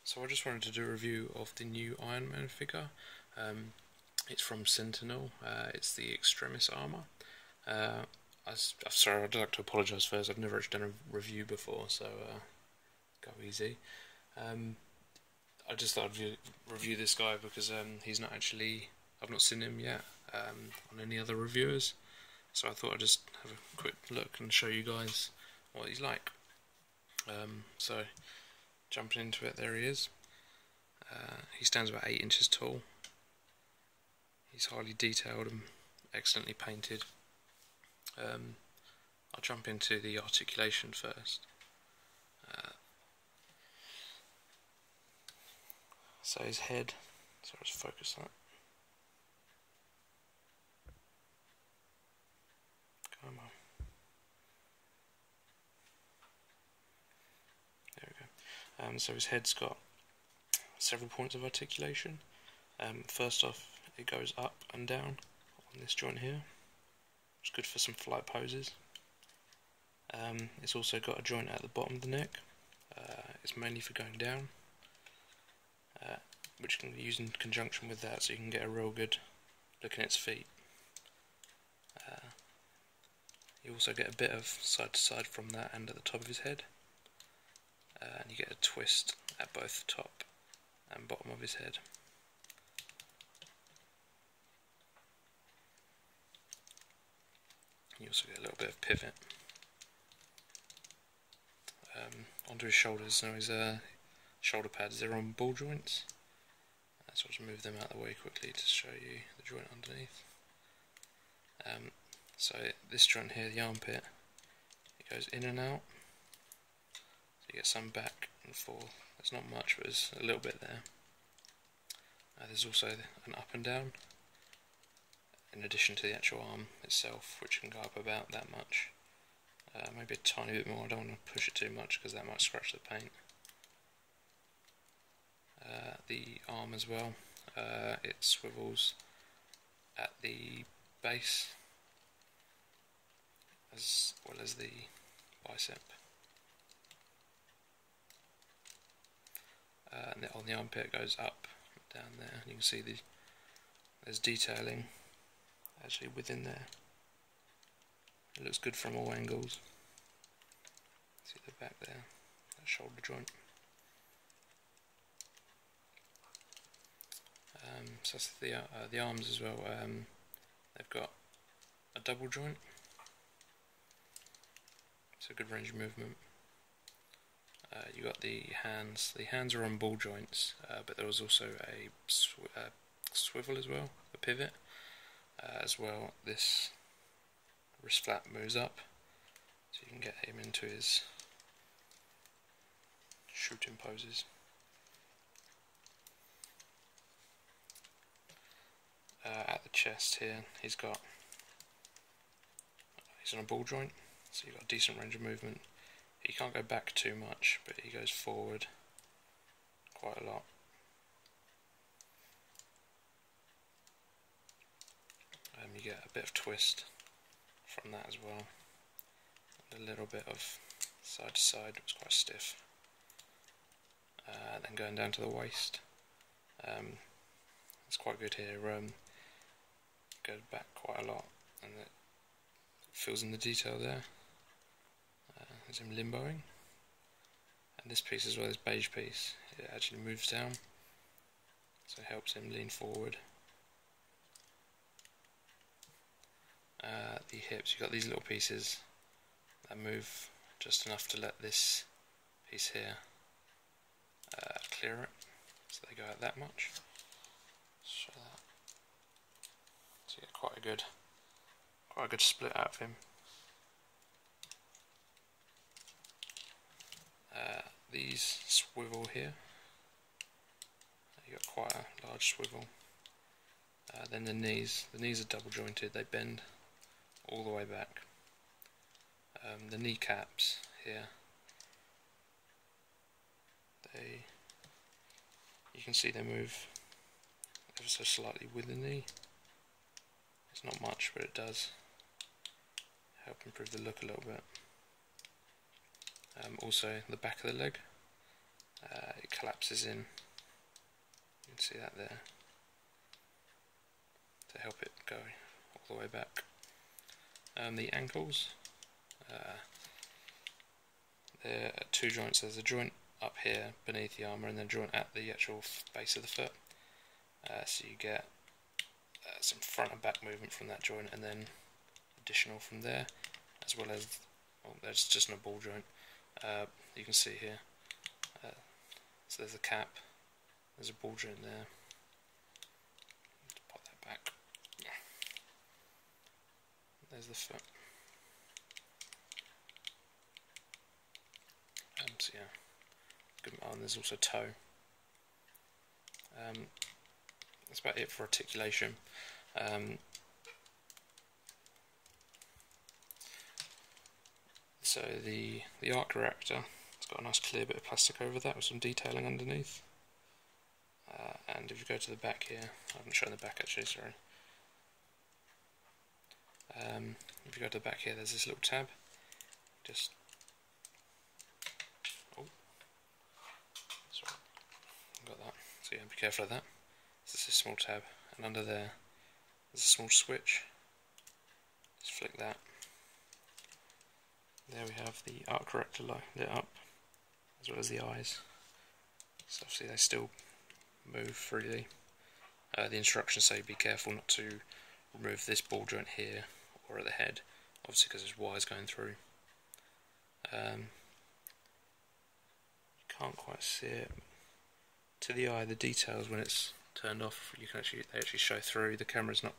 So I just wanted to do a review of the new Iron Man figure. It's from Sentinel. It's the Extremis armor. I'm sorry, I'd like to apologise first. I've never actually done a review before, so go easy. I just thought I'd review this guy because he's not actually. I've not seen him yet on any other reviewers, so I thought I'd just have a quick look and show you guys what he's like. So jumping into it, there he is. He stands about 8 inches tall. He's highly detailed and excellently painted. I'll jump into the articulation first. So his head, sorry, let's focus that. Come on. There we go. So his head's got several points of articulation. First off, it goes up and down on this joint here, which is good for some flight poses. It's also got a joint at the bottom of the neck. It's mainly for going down, which can be used in conjunction with that, so you can get a real good look at its feet. You also get a bit of side to side from that and at the top of his head, and you get a twist at both the top and bottom of his head. You also get a little bit of pivot onto his shoulders. Now his shoulder pads, they're on ball joints, so I'll just move them out of the way quickly to show you the joint underneath. So this joint here, the armpit, it goes in and out, so you get some back and forth. There's not much, but there's a little bit there. There's also an up and down, in addition to the actual arm itself, which can go up about that much. Maybe a tiny bit more. I don't want to push it too much because that might scratch the paint. The arm as well, it swivels at the base as well as the bicep. And on the armpit it goes up, down there. You can see there's detailing actually within there. It looks good from all angles. See the back there, that shoulder joint. So that's the arms as well. They've got a double joint, so good range of movement. You got the hands. The hands are on ball joints, but there was also a swivel as well, a pivot. As well, this wrist flap moves up, so you can get him into his shooting poses. At the chest here, he's on a ball joint, so you've got a decent range of movement. He can't go back too much, but he goes forward quite a lot. You get a bit of twist from that as well, and a little bit of side to side. It's quite stiff. Then going down to the waist, it's quite good here. Goes back quite a lot, and it fills in the detail there. There's him limboing, and this piece as well, this beige piece, it actually moves down, so it helps him lean forward. The hips, you've got these little pieces that move just enough to let this piece here clear it, so they go out that much. Show that. So you get quite a good split out of him. These swivel here. You got quite a large swivel. Then the knees are double jointed. They bend all the way back. The kneecaps here, you can see they move ever so slightly with the knee. It's not much, but it does help improve the look a little bit. Also the back of the leg, it collapses in. You can see that there to help it go all the way back. The ankles, there are two joints. There's a joint up here beneath the armour and then a joint at the actual base of the foot. So you get some front and back movement from that joint, and then additional from there, as well as, oh, there's just a ball joint. You can see here. So there's a cap. There's a ball joint there. Pop that back. There's the foot. So yeah, good. Oh, and there's also toe. That's about it for articulation. So the arc reactor, it's got a nice clear bit of plastic over that with some detailing underneath. And if you go to the back here, I haven't shown the back actually, sorry. If you go to the back here, there's this little tab. Just, oh, sorry, got that. So yeah, be careful of that. So this is a small tab, and under there, there's a small switch. Just flick that. There we have the arc reactor lit up, as well as the eyes. So obviously they still move freely. The instructions say be careful not to remove this ball joint here or at the head, obviously because there's wires going through. You can't quite see it. To the eye, the details when it's turned off, they actually show through. The camera's not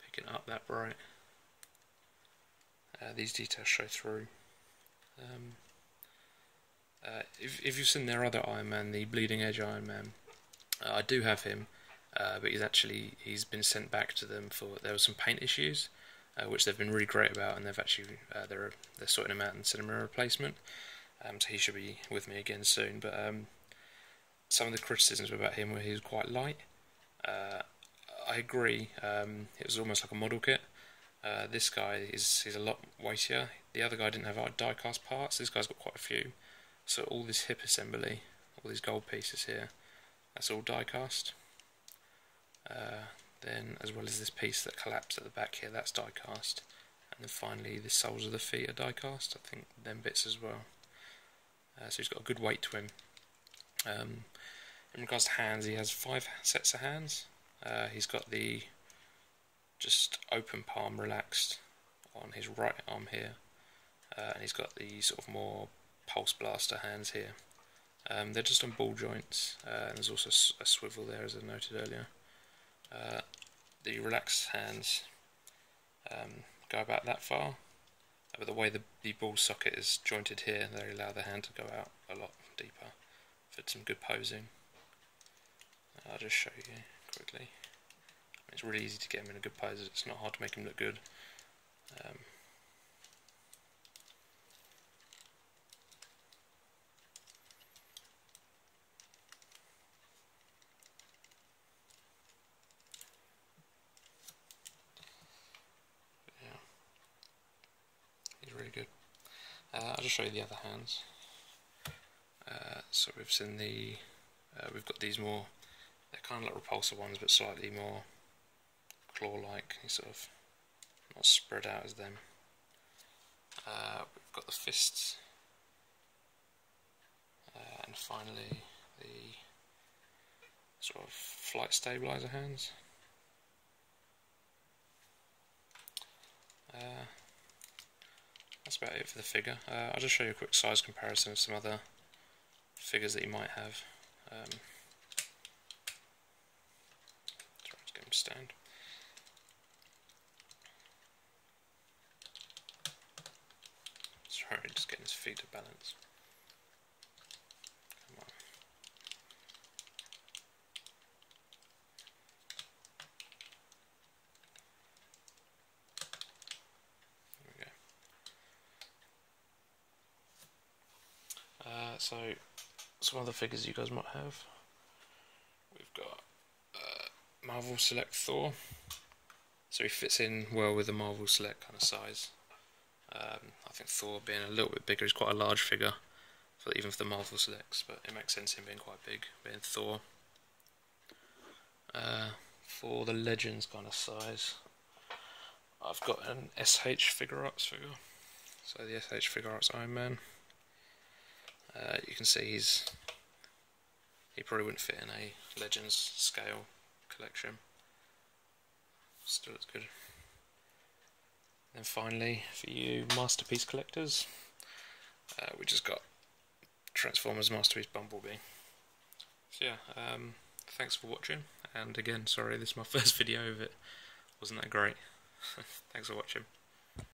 picking up that bright. These details show through. If you've seen their other Iron Man, the Bleeding Edge Iron Man, I do have him, but he's been sent back to them for, there were some paint issues, which they've been really great about, and they've actually they're sorting him out and sending him a replacement. So he should be with me again soon. But some of the criticisms about him were he was quite light. I agree. It was almost like a model kit. This guy he's a lot weightier. The other guy didn't have die-cast parts. This guy's got quite a few. So all this hip assembly, all these gold pieces here, that's all die-cast. Then, as well as this piece that collapsed at the back here, that's die-cast. And then finally, the soles of the feet are die-cast. I think them bits as well. So he's got a good weight to him. In regards to hands, he has 5 sets of hands. He's got the just open palm relaxed on his right arm here, and he's got the sort of more pulse blaster hands here. They're just on ball joints, and there's also a swivel there, as I noted earlier. The relaxed hands go about that far, but the way the ball socket is jointed here, they allow the hand to go out a lot deeper for some good posing. I'll just show you quickly. It's really easy to get him in a good pose. It's not hard to make him look good. Yeah, he's really good. I'll just show you the other hands. So we've seen we've got these more, they're kind of like repulsor ones, but slightly more claw-like. He's sort of not spread out as them. We've got the fists, and finally the sort of flight stabilizer hands. That's about it for the figure. I'll just show you a quick size comparison of some other figures that you might have. Try to get him to stand. Sorry, just getting his feet to balance. Come on. There we go. So, some other figures you guys might have. We've got Marvel Select Thor. So he fits in well with the Marvel Select kind of size. I think Thor being a little bit bigger is quite a large figure even for the Marvel selects, but it makes sense him being quite big, being Thor. For the Legends kind of size, I've got an SH Figure Arts figure. So the SH Figure Arts Iron Man. You can see he probably wouldn't fit in a Legends scale collection. Still looks good. Then finally, for you Masterpiece collectors, we just got Transformers Masterpiece Bumblebee. So yeah, thanks for watching, and again, sorry this is my first video of it, wasn't that great. Thanks for watching.